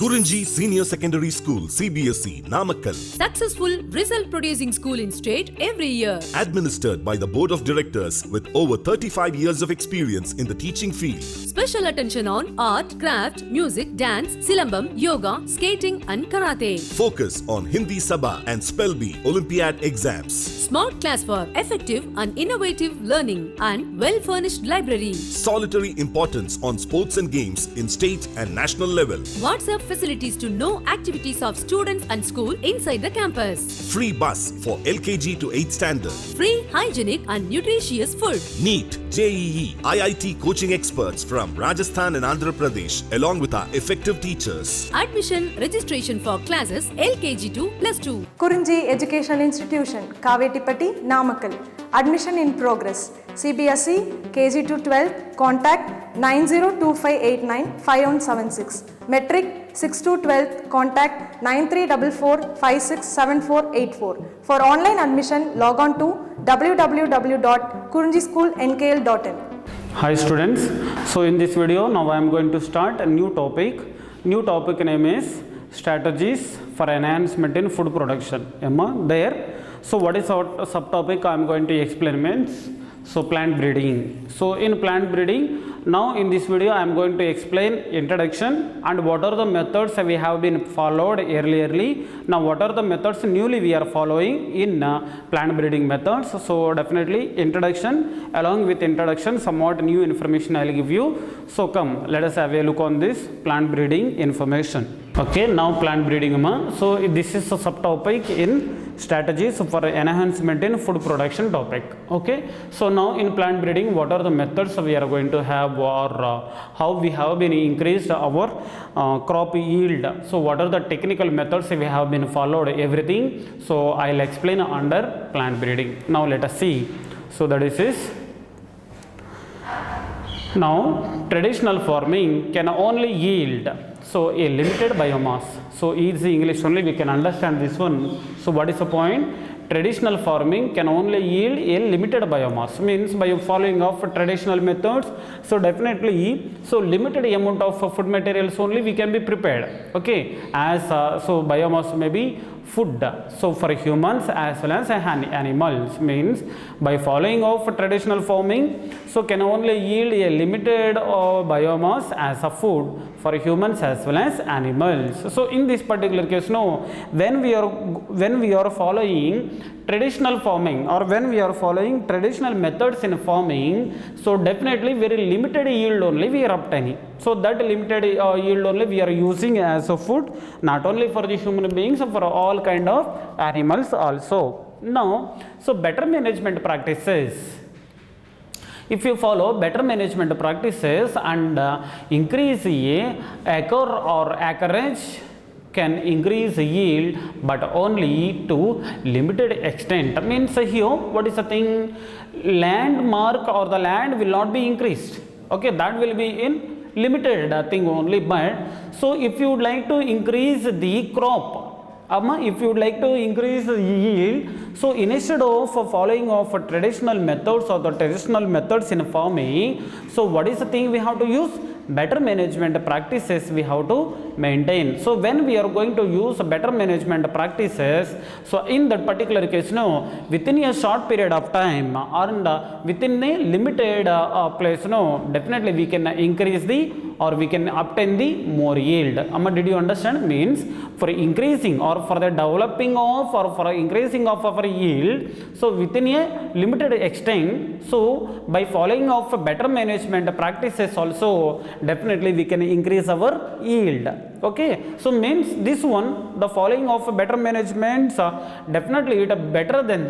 Kurinji Senior Secondary School, CBSE, Namakkal. Successful result producing school in state every year. Administered by the Board of Directors with over 35 years of experience in the teaching field. Special attention on art, craft, music, dance, silambam, yoga, skating and karate. Focus on Hindi Sabha and Spell Bee Olympiad exams. Smart class for effective and innovative learning and well-furnished library. Solitary importance on sports and games in state and national level. WhatsApp facilities to know activities of students and school inside the campus. Free bus for LKG to 8th standard. Free, hygienic and nutritious food. NEET, JEE, IIT coaching experts from Rajasthan and Andhra Pradesh along with our effective teachers. Admission registration for classes LKG to +2. Kurinji Education Institution, Kavetipatti, Namakkal. Admission in progress. CBSE, KG to 12, contact 9025895176. Metric 6 to 12, contact 9344567484. For online admission, log on to www.kurinjischoolnkl.in. Hi students, so in this video now I am going to start a new topic. New topic name is strategies for enhancement in food production. There. So what is our subtopic I am going to explain means, so plant breeding. So in plant breeding, now in this video I am going to explain introduction and what are the methods we have been followed earlierly. Now what are the methods newly we are following in plant breeding methods. So definitely introduction, along with introduction somewhat new information I will give you. So come, let us have a look on this plant breeding information. Okay, now plant breeding. So this is a subtopic in strategies for enhancement in food production topic. Okay, so now in plant breeding, what are the methods we are going to have, or how we have been increased our crop yield. So what are the technical methods we have been followed, everything. So I'll explain under plant breeding. Now let us see. So that is now traditional farming can only yield so a limited biomass. So easy English only we can understand this one. So what is the point? Traditional farming can only yield a limited biomass, means by following of traditional methods. So definitely, so limited amount of food materials only we can be prepared. Okay, as so biomass may be food, so for humans as well as animals, means by following of traditional farming, so can only yield a limited biomass as a food for humans as well as animals. So in this particular case, no, when we are following traditional farming, or when we are following traditional methods in farming, so definitely very limited yield only we are obtaining. So that limited yield only we are using as a food, not only for the human beings, for all kind of animals also. Now, so better management practices. If you follow better management practices and increase acre or acreage, can increase yield but only to limited extent. Means here what is the thing, landmark or the land will not be increased. Okay, that will be in limited thing only. But so if you would like to increase the crop, if you would like to increase the yield, so instead of following of traditional methods or the traditional methods in farming, so what is the thing we have to use? Better management practices we have to maintain. So when we are going to use better management practices, so in that particular case, no, within a short period of time and within a limited place, no, definitely we can increase the, or we can obtain the more yield. Did you understand? Means for increasing or for the developing of or for increasing of our yield, so within a limited extent, so by following of better management practices also, definitely we can increase our yield. Okay, so means this one, the following of better management, definitely it is better than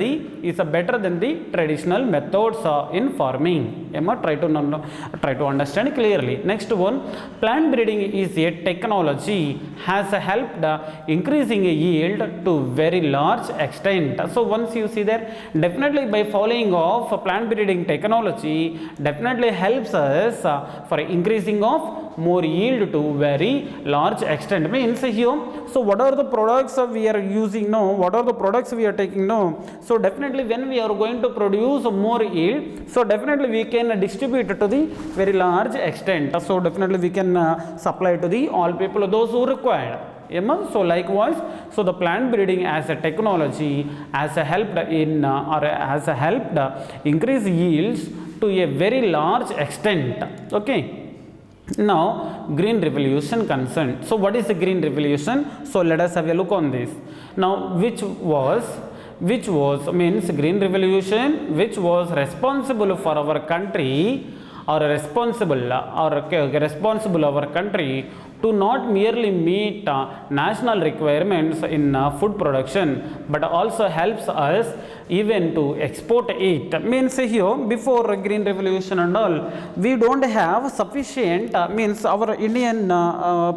the traditional methods in farming. Try to understand clearly. Next one, plant breeding is a technology has helped increasing yield to very large extent. So once you see that, definitely by following of plant breeding technology, definitely helps us for increasing of more yield to very large large extent means here, so what are the products we are using now, what are the products we are taking now, so definitely when we are going to produce more yield, so definitely we can distribute to the very large extent, so definitely we can supply to the all people, those who require. So likewise, so the plant breeding as a technology has helped in or has helped increase yields to a very large extent. Okay. Now green revolution concerned. So what is the green revolution? So let us have a look on this. Now which was means green revolution which was responsible for our country or responsible our country to not merely meet national requirements in food production but also helps us even to export it. Means here before green revolution and all, we don't have sufficient means our Indian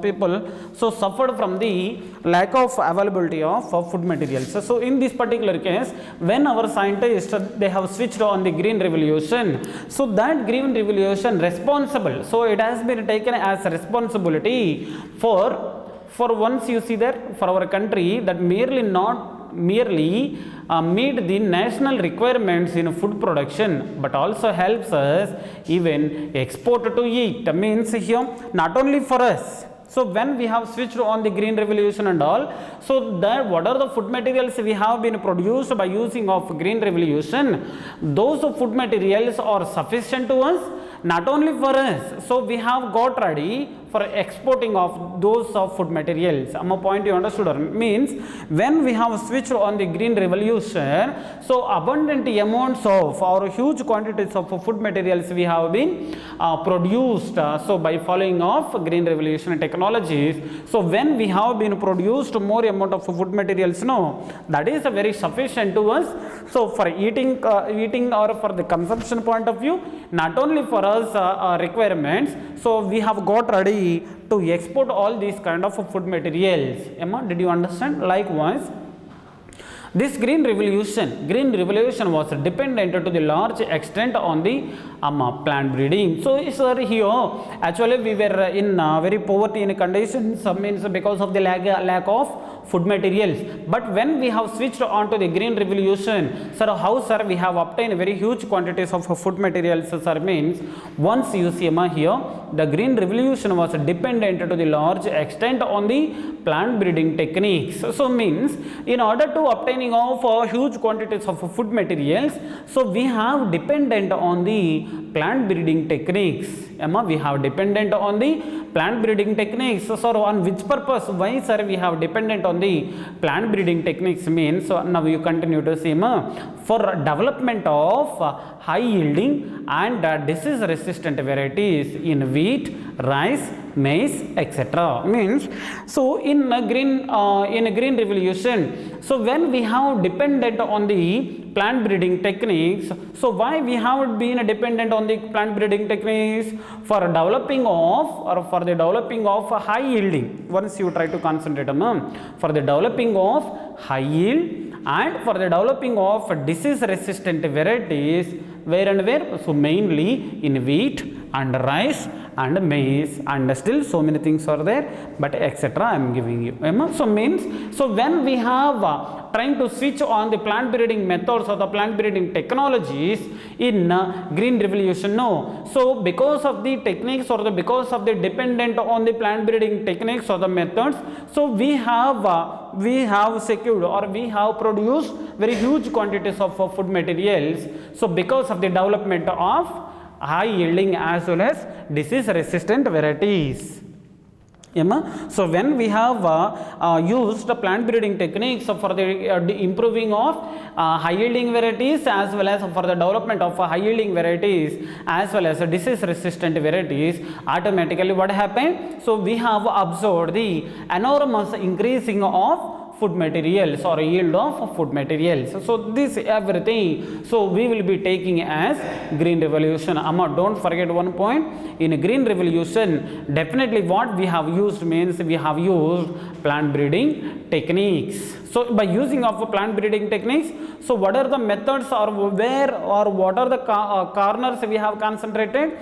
people so suffered from the lack of availability of food materials. So in this particular case, when our scientists they have switched on the green revolution, so that green revolution responsible, so it has been taken as a responsibility for once you see that for our country that not merely meet the national requirements in food production but also helps us even export to it. Means here not only for us. So when we have switched on the green revolution and all, so that what are the food materials we have been produced by using of green revolution, those food materials are sufficient to us, not only for us, so we have got ready for exporting of those food materials. A point you understood means when we have switched on the green revolution, so abundant amounts of or huge quantities of food materials we have been produced so by following of green revolution technologies. So when we have been produced more amount of food materials, no, that is very sufficient to us. So for eating or for the consumption point of view, not only for us requirements, so we have got ready to export all these kind of food materials. Emma, did you understand? Likewise, this green revolution was dependent to the large extent on the plant breeding. So sir, here actually we were in very poverty in conditions, means because of the lack of food materials. But when we have switched on to the green revolution, sir, how sir we have obtained very huge quantities of food materials, sir, means once you see here the green revolution was dependent to the large extent on the plant breeding techniques. So means in order to obtaining of huge quantities of food materials, so we have dependent on the plant breeding techniques. Emma, we have dependent on the plant breeding techniques. So on which purpose? Why sir we have dependent on the plant breeding techniques means, so now you continue to see for development of high yielding and disease resistant varieties in wheat, rice, maize, etc. Means so in a green revolution, so when we have dependent on the plant breeding techniques, so why we have been dependent on the plant breeding techniques? For developing of high yielding. Once you try to concentrate for the developing of high yield and for the developing of disease resistant varieties, where and where? So mainly in wheat and rice and maize, and still so many things are there, but etc. I am giving you. So means, so when we have trying to switch on the plant breeding methods or the plant breeding technologies in green revolution, no. So because of the techniques or because of the dependent on the plant breeding techniques or the methods, so we have secured or we have produced very huge quantities of food materials. So because of the development of high yielding as well as disease resistant varieties. So when we have used plant breeding techniques for the improving of high yielding varieties as well as for the development of high yielding varieties as well as disease resistant varieties, automatically what happened? So we have observed the enormous increasing of food materials or yield of food materials. So this everything, so we will be taking as green revolution. Don't forget one point, in green revolution definitely what we have used means we have used plant breeding techniques. So by using of plant breeding techniques, so what are the methods or where or what are the corners we have concentrated?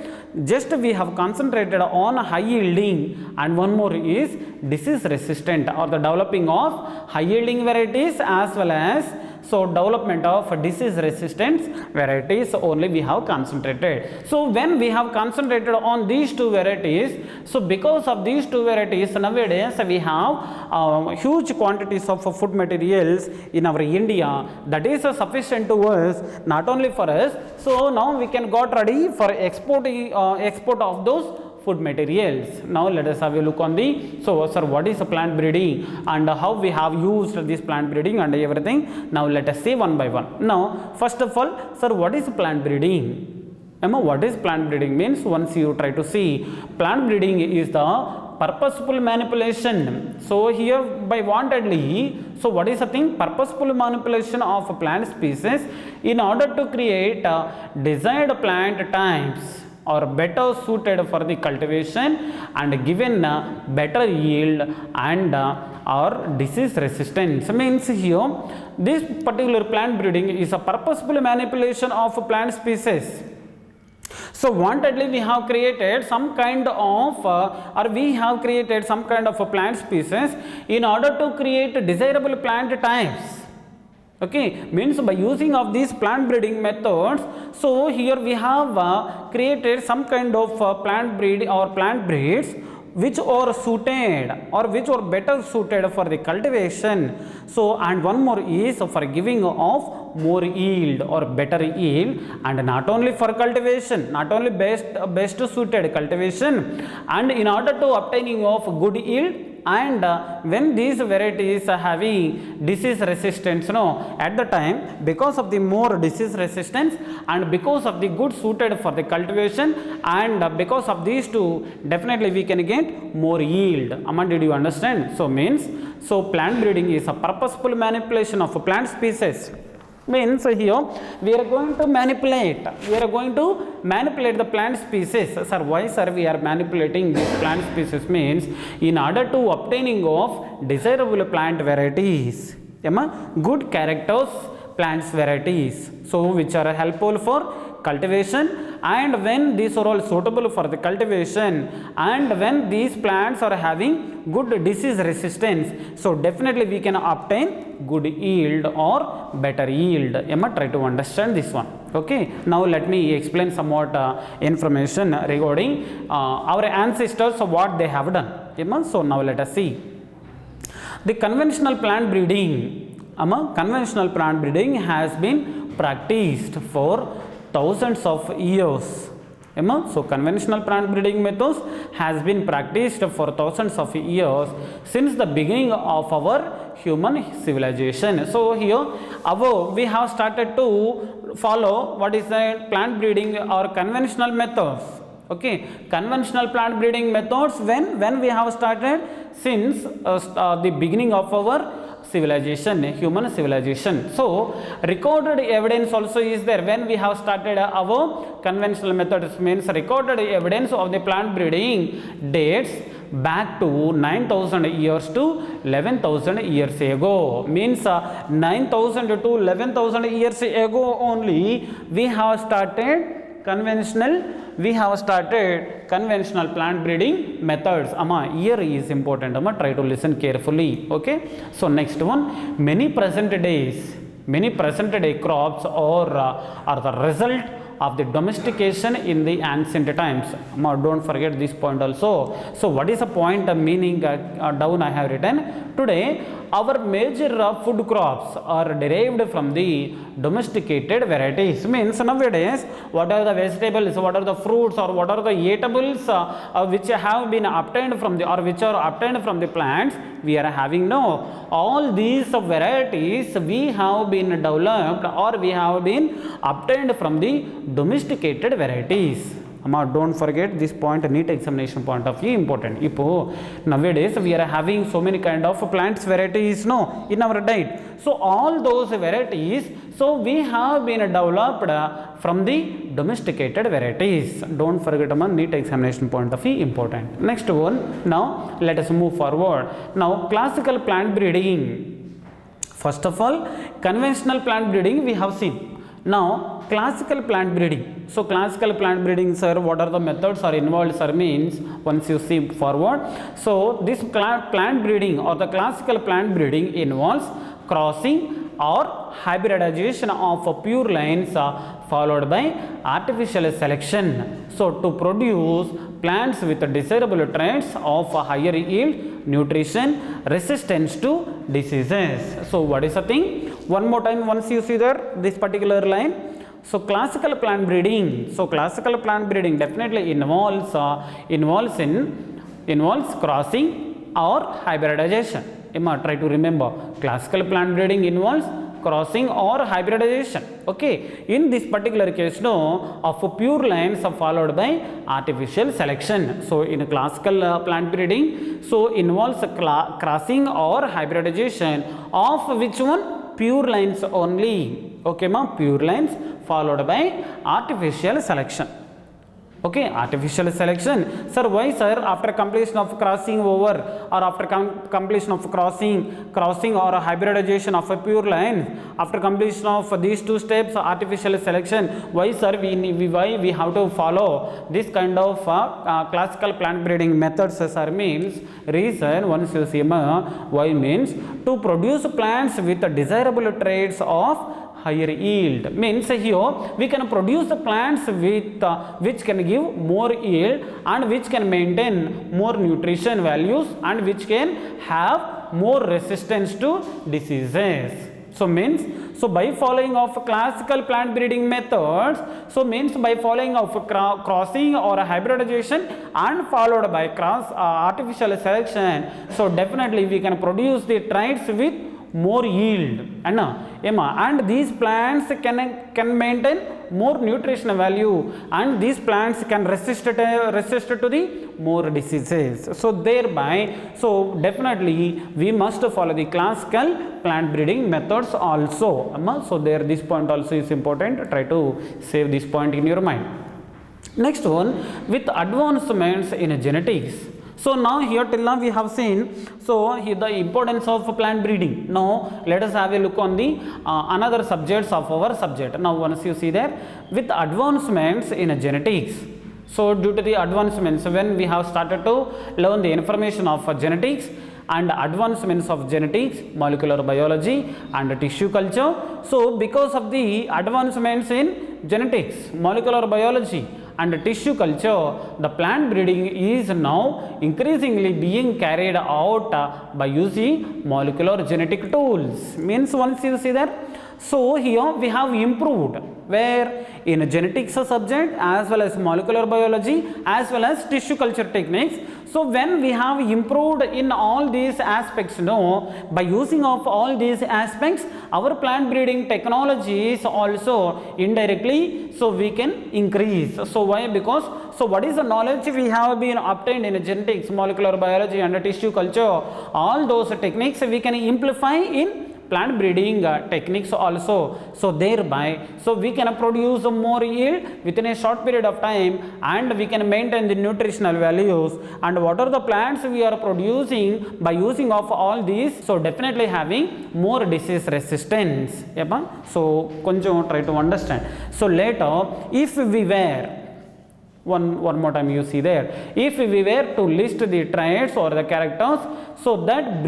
Just we have concentrated on high yielding, and one more is disease resistant or the developing of high yielding varieties as well as so development of disease resistant varieties only we have concentrated. So when we have concentrated on these two varieties, so because of these two varieties nowadays we have huge quantities of food materials in our India that is sufficient to us, not only for us. So now we can got ready for export of those food materials. Now let us have a look on the, so sir, what is plant breeding and how we have used this plant breeding and everything. Now let us see one by one. Now first of all, sir, what is plant breeding? Emma, what is plant breeding means? Once you try to see, plant breeding is the purposeful manipulation. So here by wantedly, so what is the thing? Purposeful manipulation of plant species in order to create desired plant types or better suited for the cultivation and given better yield and or disease resistance. Means here this particular plant breeding is a purposeful manipulation of plant species. So wantedly we have created some kind of or we have created some kind of a plant species in order to create desirable plant types. Okay, means by using of these plant breeding methods, so here we have created some kind of plant breed or plant breeds which are suited or which are better suited for the cultivation. So and one more is for giving of more yield or better yield, and not only for cultivation, not only best suited cultivation, and in order to obtaining of good yield. And when these varieties are having disease resistance, at the time because of the more disease resistance and because of the good suited for the cultivation and because of these two, definitely we can get more yield. Aman, did you understand? So means, so plant breeding is a purposeful manipulation of a plant species. Means here we are going to manipulate the plant species. Sir, why sir we are manipulating this plant species? Means in order to obtaining of desirable plant varieties, good characters plants varieties, so which are helpful for cultivation, and when these are all suitable for the cultivation and when these plants are having good disease resistance, so definitely we can obtain good yield or better yield. Try to understand this one. Okay, now let me explain somewhat information regarding our ancestors, what they have done. So now let us see the conventional plant breeding. Conventional plant breeding has been practiced for thousands of years. So conventional plant breeding methods has been practiced for thousands of years since the beginning of our human civilization. So here we have started to follow what is the plant breeding or conventional methods. Okay, conventional plant breeding methods when we have started since the beginning of our civilization, human civilization. So recorded evidence also is there when we have started our conventional methods. Means recorded evidence of the plant breeding dates back to 9,000 years to 11,000 years ago. Means 9,000 to 11,000 years ago only we have started conventional plant breeding methods. Here is important. Try to listen carefully. Okay, so next one, many present day crops are the result of the domestication in the ancient times. Don't forget this point also. So what is the point meaning down I have written? Today our major food crops are derived from the domesticated varieties. Means nowadays what are the vegetables, what are the fruits or what are the eatables which have been obtained from the or which are obtained from the plants we are having now. All these varieties we have been developed or we have been obtained from the domesticated varieties. Don't forget this point, NEET examination point of view important. Nowadays we are having so many kind of plants varieties in our diet. So all those varieties, so we have been developed from the domesticated varieties. Don't forget NEET examination point of view important. Next one, now let us move forward. Now classical plant breeding. First of all, conventional plant breeding we have seen. Now classical plant breeding. So classical plant breeding, sir, what are the methods are involved, sir, means once you see forward. So this plant breeding or the classical plant breeding involves crossing or hybridization of pure lines followed by artificial selection. So to produce plants with desirable traits of higher yield, nutrition, resistance to diseases. So what is the thing? One more time, once you see there, this particular line. So classical plant breeding. So classical plant breeding definitely involves crossing or hybridization. Try to remember, classical plant breeding involves crossing or hybridization. Okay, in this particular case, no, of pure lines are followed by artificial selection. So in classical plant breeding, so involves crossing or hybridization of which one? Pure lines only. Okay, ma, pure lines followed by artificial selection. Okay, artificial selection. Sir, why, sir, after completion of crossing over or after completion of crossing or hybridization of a pure line, after completion of these two steps, artificial selection, why, sir, why we have to follow this kind of classical plant breeding methods, sir, means reason, once you see why means to produce plants with desirable traits of higher yield. Means here we can produce the plants with which can give more yield and which can maintain more nutrition values and which can have more resistance to diseases. So means, so by following of classical plant breeding methods, so means by following of crossing or hybridization and followed by artificial selection, so definitely we can produce the traits with more yield, and these plants can maintain more nutritional value and these plants can resist to the more diseases. So thereby, so definitely we must follow the classical plant breeding methods also. So there, this point also is important. Try to save this point in your mind. Next one, with advancements in genetics. So now here till now we have seen, so here the importance of plant breeding. Now let us have a look on the another subjects of our subject. Now once you see there, with advancements in genetics. So due to the advancements, when we have started to learn the information of genetics and advancements of genetics, molecular biology and tissue culture. So because of the advancements in genetics, molecular biology and tissue culture, the plant breeding is now increasingly being carried out by using molecular genetic tools. Means once you see that, so here we have improved where in genetics subject as well as molecular biology as well as tissue culture techniques. So when we have improved in all these aspects, by using of all these aspects, our plant breeding technologies also indirectly, so we can increase. So why? Because, so what is the knowledge we have been obtained in genetics, molecular biology and tissue culture, all those techniques we can amplify in plant breeding techniques also. So thereby, so we can produce more yield within a short period of time and we can maintain the nutritional values. And what are the plants we are producing by using of all these? So definitely having more disease resistance. So konjam try to understand. So later, if we were one more time you see there, if we were to list the traits or the characters, so that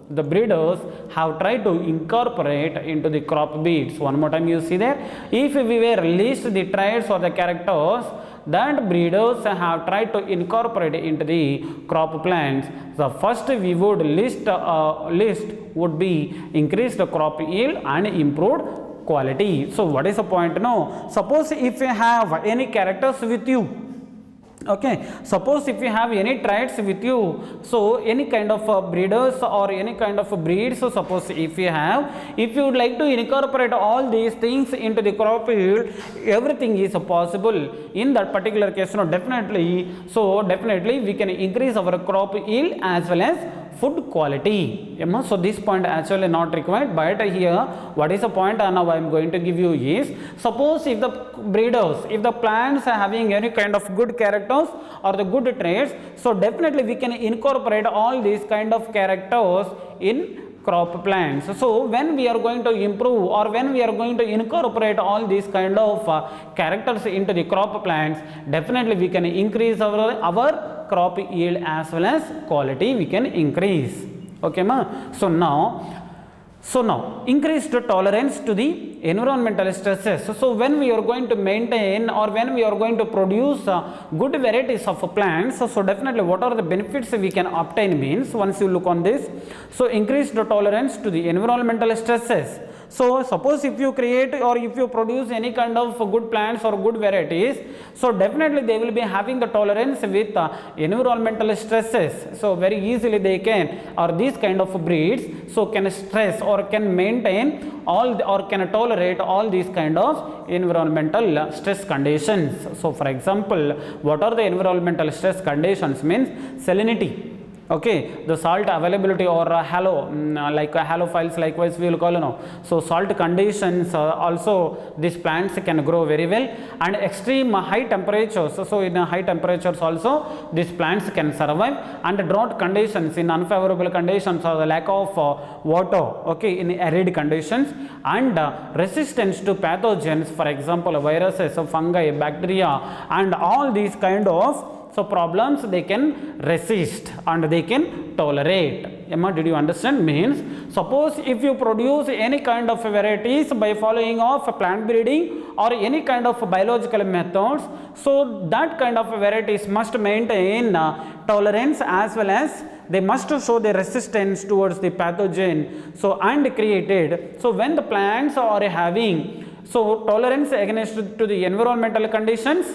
the breeders have tried to incorporate into the crop beads. One more time you see there, if we were list the traits or the characters that breeders have tried to incorporate into the crop plants, the first we would list would be increased crop yield and improved quality. So what is the point? No, suppose if you have any characters with you, okay, suppose if you have any traits with you, so any kind of breeders or any kind of breeds, so suppose if you would like to incorporate all these things into the crop yield, everything is possible in that particular case. Definitely, so definitely we can increase our crop yield as well as food quality. So this point actually not required, but here what is the point now I am going to give you is, suppose if the breeders, if the plants are having any kind of good characters or the good traits, so definitely we can incorporate all these kind of characters in crop plants. So when we are going to improve or when we are going to incorporate all these kind of characters into the crop plants, definitely we can increase our crop yield as well as quality we can increase. Okay ma? So now increased tolerance to the environmental stresses. So when we are going to maintain or when we are going to produce good varieties of plants, so definitely what are the benefits we can obtain means, once you look on this, so increased tolerance to the environmental stresses. So suppose if you create or if you produce any kind of good plants or good varieties, so definitely they will be having the tolerance with environmental stresses. So very easily they can, or these kind of breeds, so can stress or can maintain all or can tolerate all these kind of environmental stress conditions. So for example, what are the environmental stress conditions means salinity. Okay, the salt availability or halo, like halophiles likewise we will call, so salt conditions also these plants can grow very well, and extreme high temperatures, so in high temperatures also these plants can survive, and drought conditions, in unfavorable conditions or the lack of water, okay, in arid conditions, and resistance to pathogens, for example viruses, fungi, bacteria, and all these kind of problems they can resist and they can tolerate. Emma, did you understand? Means suppose if you produce any kind of varieties by following of plant breeding or any kind of biological methods, so that kind of varieties must maintain tolerance as well as they must show the resistance towards the pathogen, so and created. So when the plants are having so tolerance against to the environmental conditions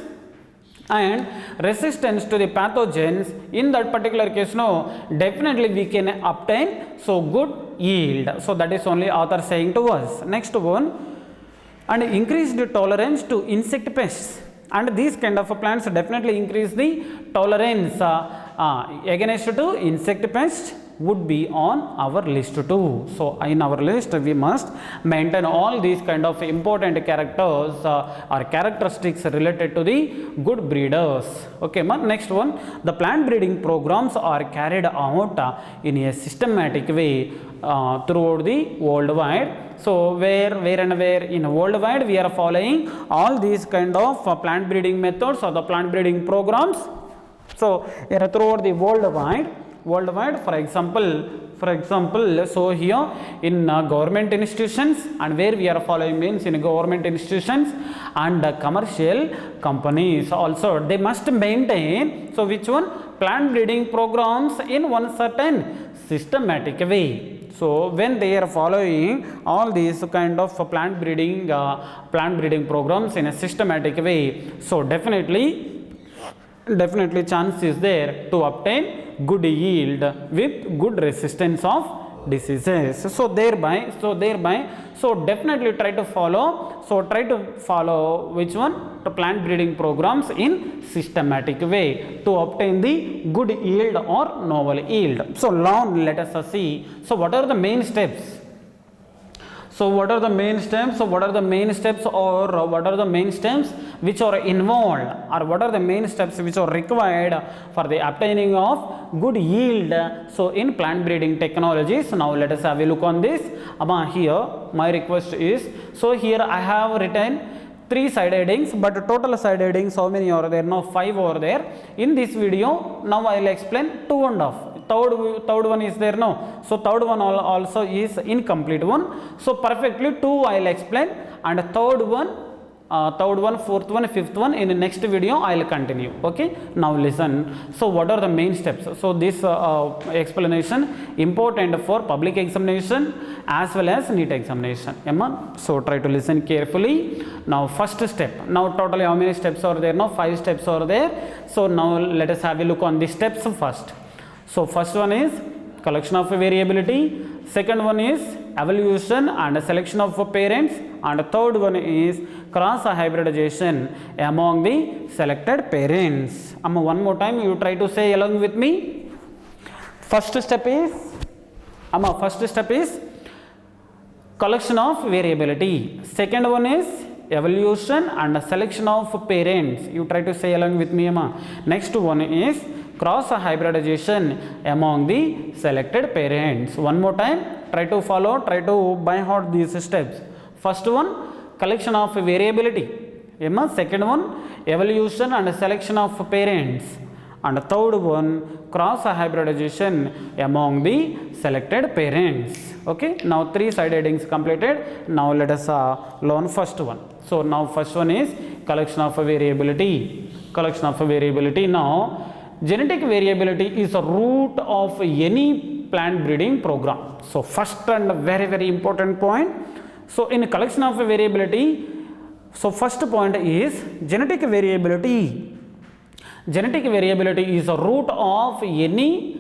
and resistance to the pathogens, in that particular case definitely we can obtain so good yield. So that is only author saying to us. Next one, and increased tolerance to insect pests, and these kind of plants definitely increase the tolerance against to insect pests would be on our list too. So in our list we must maintain all these kind of important characters or characteristics related to the good breeders. Okay, next one, the plant breeding programs are carried out in a systematic way throughout the worldwide. So where in worldwide we are following all these kind of plant breeding methods or the plant breeding programs. So throughout the worldwide, for example, so here in government institutions, and where we are following means in government institutions and commercial companies also, they must maintain, so which one, plant breeding programs in one certain systematic way. So when they are following all these kind of plant breeding programs in a systematic way, so definitely chance is there to obtain good yield with good resistance of diseases. So thereby definitely try to follow which one, the plant breeding programs in systematic way to obtain the good yield or novel yield. So now let us see, so what are the main steps? So what are the main steps? Or what are the main steps which are involved, or what are the main steps which are required for the obtaining of good yield, so in plant breeding technologies? Now let us have a look on this. Here my request is, so here I have written 3 side headings, but total side headings how many are there? Now 5 over there. In this video now I will explain 2.5. Third one is there, no? So third one also is incomplete one. So perfectly 2 I will explain, and third one, fourth one, fifth one in the next video I will continue. Okay, now listen. So what are the main steps? So this explanation important for public examination as well as NEET examination. So try to listen carefully. Now first step. Now totally how many steps are there? Now 5 steps are there. So now let us have a look on the steps first. So first one is collection of variability, second one is evaluation and selection of parents, and third one is cross hybridization among the selected parents. One more time you try to say along with me. First step is collection of variability, second one is evaluation and selection of parents. You try to say along with me. Next one is cross hybridization among the selected parents. One more time, try to follow, try to by heart these steps. First one, collection of variability. Second one, evolution and selection of parents. And third one, cross hybridization among the selected parents. Okay, now three side headings completed. Now let us learn first one. So now first one is collection of variability. Collection of variability. Now genetic variability is a root of any plant breeding program. So first and very important point. So in collection of variability, so first point is genetic variability. Genetic variability is a root of any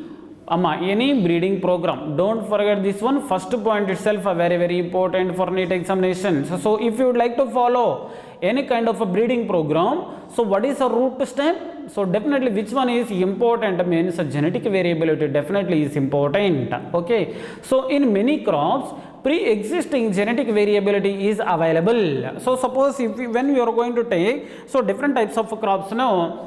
breeding program. Don't forget this one. First point itself a very important for NEET examinations. So if you would like to follow any kind of a breeding program, so what is a root step? So definitely which one is important means genetic variability definitely is important. Okay. So in many crops, pre-existing genetic variability is available. So suppose when you are going to take, so different types of crops now,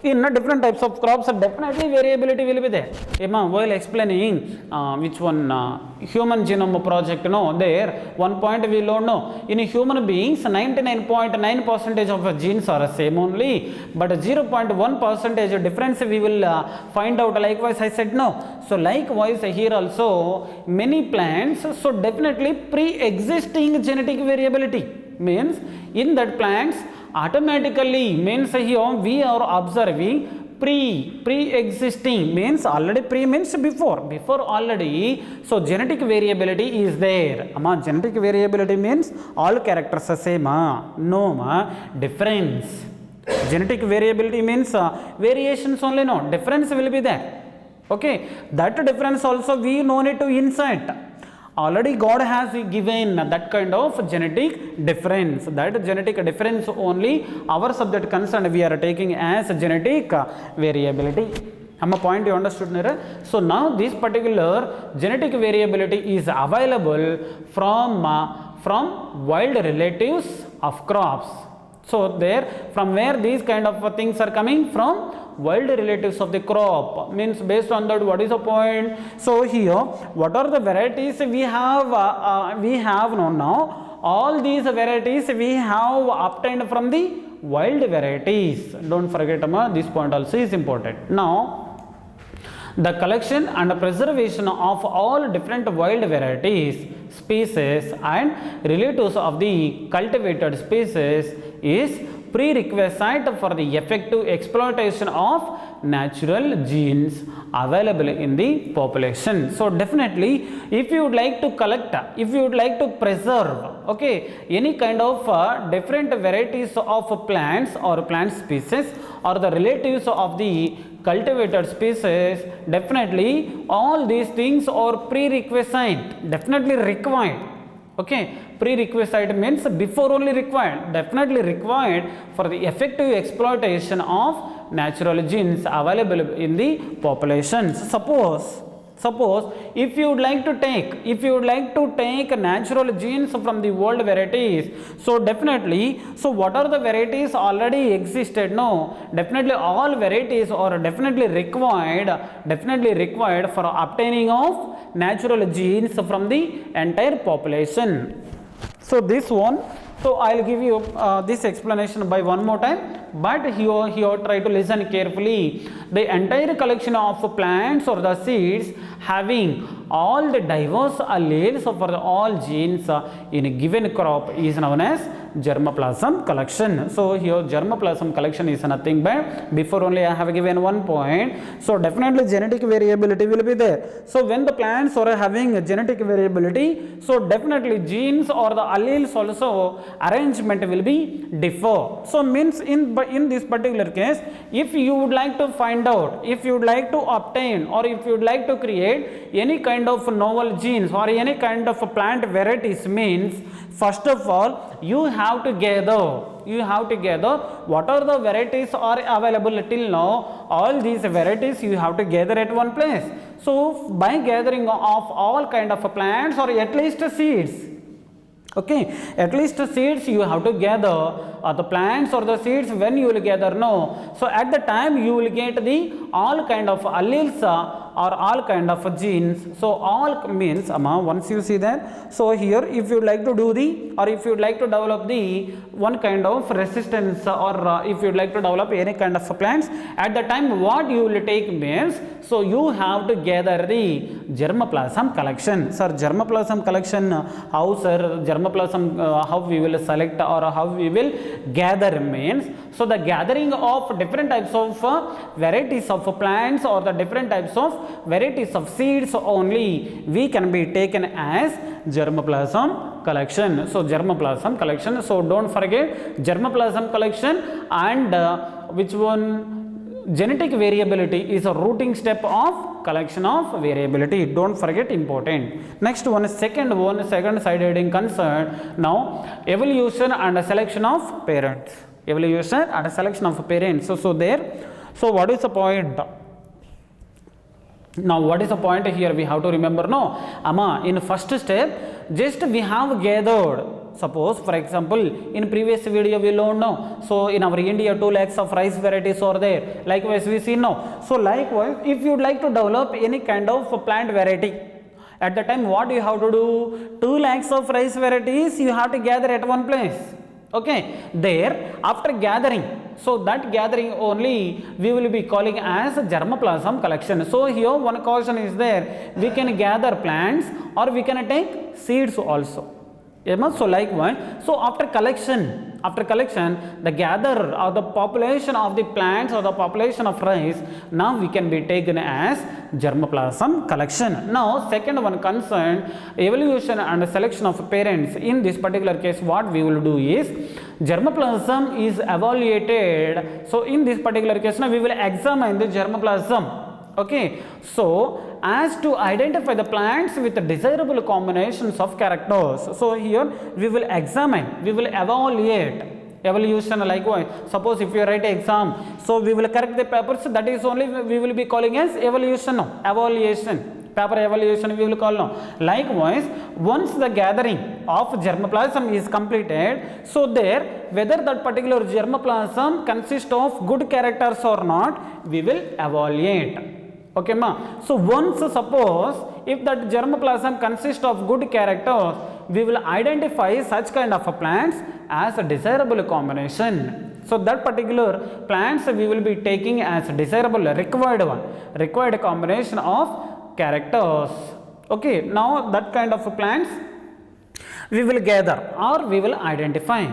in different types of crops definitely variability will be there. While explaining which one human genome project, there one point we learn, in human beings 99.9% of genes are same only, but 0.1% difference we will find out. Likewise I said no. So likewise here also many plants, so definitely pre-existing genetic variability means in that plants automatically means here we are observing pre-existing means already pre means before already. So genetic variability is there. Genetic variability means all characters are same, no difference. Genetic variability means variations only, no difference will be there. Okay, that difference also we no need to insert. Already God has given that kind of genetic difference. That genetic difference only our subject concerned we are taking as genetic variability. Point you understood? So now this particular genetic variability is available from wild relatives of crops. So there, from where these kind of things are coming from? Wild relatives of the crop. Means based on that, what is the point? So here, what are the varieties we have now? All these varieties we have obtained from the wild varieties. Don't forget, this point also is important. Now, the collection and preservation of all different wild varieties, species and relatives of the cultivated species is prerequisite for the effective exploitation of natural genes available in the population. So definitely if you would like to collect, if you would like to preserve, okay, any kind of different varieties of plants or plant species or the relatives of the cultivated species, definitely all these things are prerequisite, definitely required. Okay, prerequisite means before only required, definitely required for the effective exploitation of natural genes available in the population. Suppose if you would like to take natural genes from the world varieties, so definitely, so what are the varieties already existed? No, definitely all varieties are definitely required for obtaining of natural genes from the entire population. So this one, so I'll give you this explanation by one more time, but here try to listen carefully. The entire collection of plants or the seeds having all the diverse alleles for all genes in a given crop is known as germplasm collection. So here germplasm collection is nothing but, before only I have given one point, so definitely genetic variability will be there. So when the plants are having a genetic variability, so definitely genes or the alleles also arrangement will be differ. So means in this particular case, if you would like to find out, if you would like to obtain or if you would like to create any kind of novel genes or any kind of plant varieties, means first of all you have to gather what are the varieties are available till now. All these varieties you have to gather at one place. So by gathering of all kind of plants or at least seeds, Okay, at least seeds you have to gather, or the plants or the seeds when you will gather, no. So at the time you will get the all kind of alleles or all kind of genes. So all means once you see that, so here if you like to do the, or if you like to develop the one kind of resistance, or if you like to develop any kind of plants, at the time what you will take means, so you have to gather the germplasm collection. Sir, germplasm collection, how sir germplasm, how we will select or how we will gather means, so the gathering of different types of varieties of plants or the different types of varieties of seeds only we can be taken as germplasm collection. So germplasm collection, so don't forget germplasm collection, and which one, genetic variability is a routing step of collection of variability, don't forget, important. Next one, second side heading concern. Now evolution and selection of parents, evolution and selection of parents. So there, so what is the point? Now what is the point here? We have to remember, no, in first step just we have gathered, suppose for example in previous video we learned, no, so in our India 2 lakhs of rice varieties are there, likewise we see, no. So likewise if you would like to develop any kind of plant variety, at the time what you have to do, 2 lakhs of rice varieties you have to gather at one place. Okay, there after gathering, so that gathering only we will be calling as germplasm collection. So here one caution is there, we can gather plants or we can take seeds also. So likewise, so after collection the gather or the population of the plants or the population of rice, now we can be taken as germplasm collection. Now second one concerned evolution and selection of parents. In this particular case what we will do is, germplasm is evaluated. So in this particular case now we will examine the germplasm. Okay, so as to identify the plants with desirable combinations of characters. So here we will examine, we will evaluate, evolution likewise. Suppose if you write exam, so we will correct the papers, that is only we will be calling as evaluation, no, evaluation, paper evaluation we will call, no. Likewise, once the gathering of germplasm is completed, so there whether that particular germplasm consists of good characters or not, we will evaluate. Okay ma. So once suppose if that germplasm consists of good characters, we will identify such kind of plants as a desirable combination. So that particular plants we will be taking as desirable, required combination of characters. Okay, now that kind of plants we will gather or we will identify.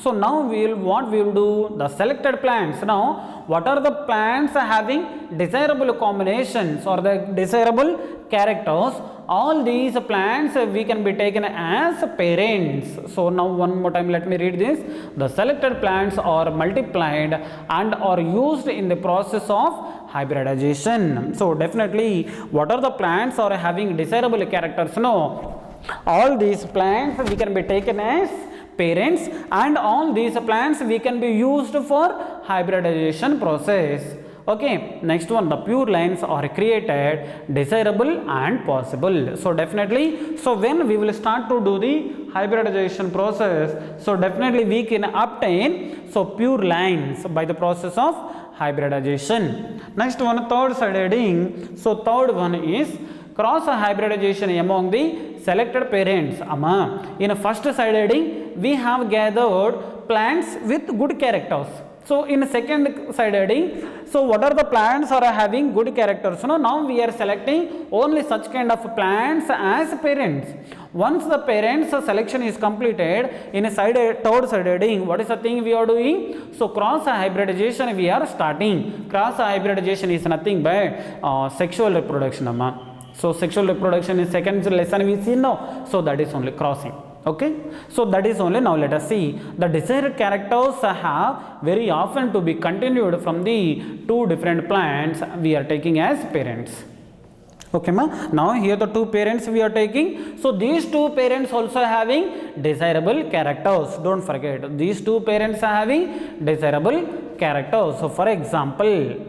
So now what we will do, the selected plants. Now what are the plants having desirable combinations or the desirable characters? All these plants we can be taken as parents. So now one more time let me read this. The selected plants are multiplied and are used in the process of hybridization. So definitely what are the plants are having desirable characters? No, all these plants we can be taken as parents, and all these plants we can be used for hybridization process. Okay, next one, the pure lines are created, desirable and possible. So definitely, so when we will start to do the hybridization process, so definitely we can obtain so pure lines by the process of hybridization. Next one, third side heading. So third one is cross hybridization among the selected parents. In a first side heading we have gathered plants with good characters. So in a second side heading, so what are the plants are having good characters? Now we are selecting only such kind of plants as parents. Once the parents selection is completed, in a third side heading, what is the thing we are doing? So cross hybridization we are starting. Cross hybridization is nothing but sexual reproduction. So sexual reproduction is second lesson we see now. So that is only crossing. Okay, so that is only. Now let us see the desired characters have very often to be continued from the two different plants we are taking as parents. Okay ma. Now here the two parents we are taking, so these two parents also having desirable characters, don't forget, these two parents are having desirable characters. So for example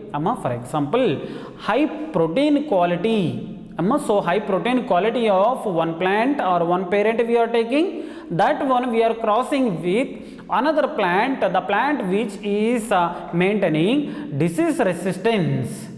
high protein quality, So high protein quality of one plant or one parent we are taking, that one we are crossing with another plant, the plant which is maintaining disease resistance.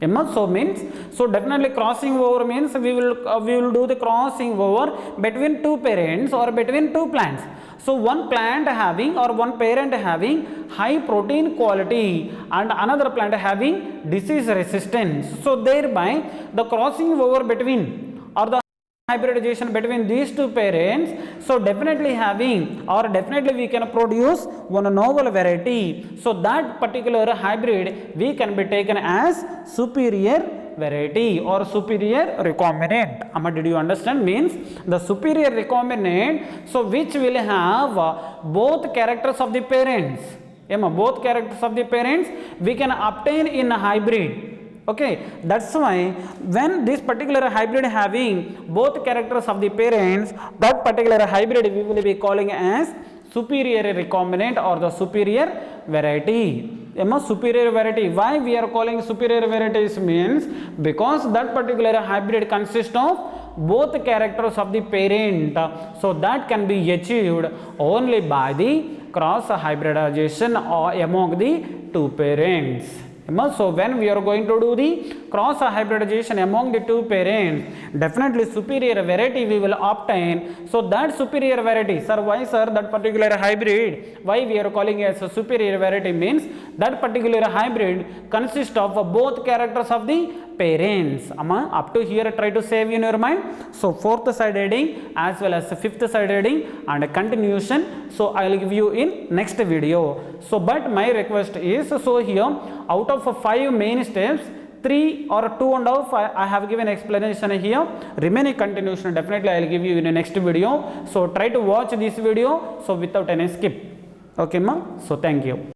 So means, so definitely crossing over means we will do the crossing over between two parents or between two plants. So one plant having or one parent having high protein quality and another plant having disease resistance. So thereby the crossing over between or the hybridization between these two parents, so definitely having or definitely we can produce one novel variety. So that particular hybrid we can be taken as superior variety or superior recombinant. Amma, did you understand? Means the superior recombinant, so which will have both characters of the parents. Both characters of the parents we can obtain in a hybrid. Okay, that's why when this particular hybrid having both characters of the parents, that particular hybrid we will be calling as superior recombinant or the superior variety. Superior variety. Why we are calling superior varieties means because that particular hybrid consists of both characters of the parent. So that can be achieved only by the cross hybridization or among the two parents. So when we are going to do the cross hybridization among the two parents, definitely superior variety we will obtain. So that superior variety, sir, why sir that particular hybrid, why we are calling as a superior variety means that particular hybrid consists of both characters of the parents. Up to here try to save in your mind. So fourth side heading as well as fifth side heading and continuation. So I will give you in next video. So but my request is, so here out of 5 main steps, 3 or 2.5 I have given explanation here. Remaining continuation definitely I will give you in the next video. So try to watch this video so without any skip. Okay ma. So thank you.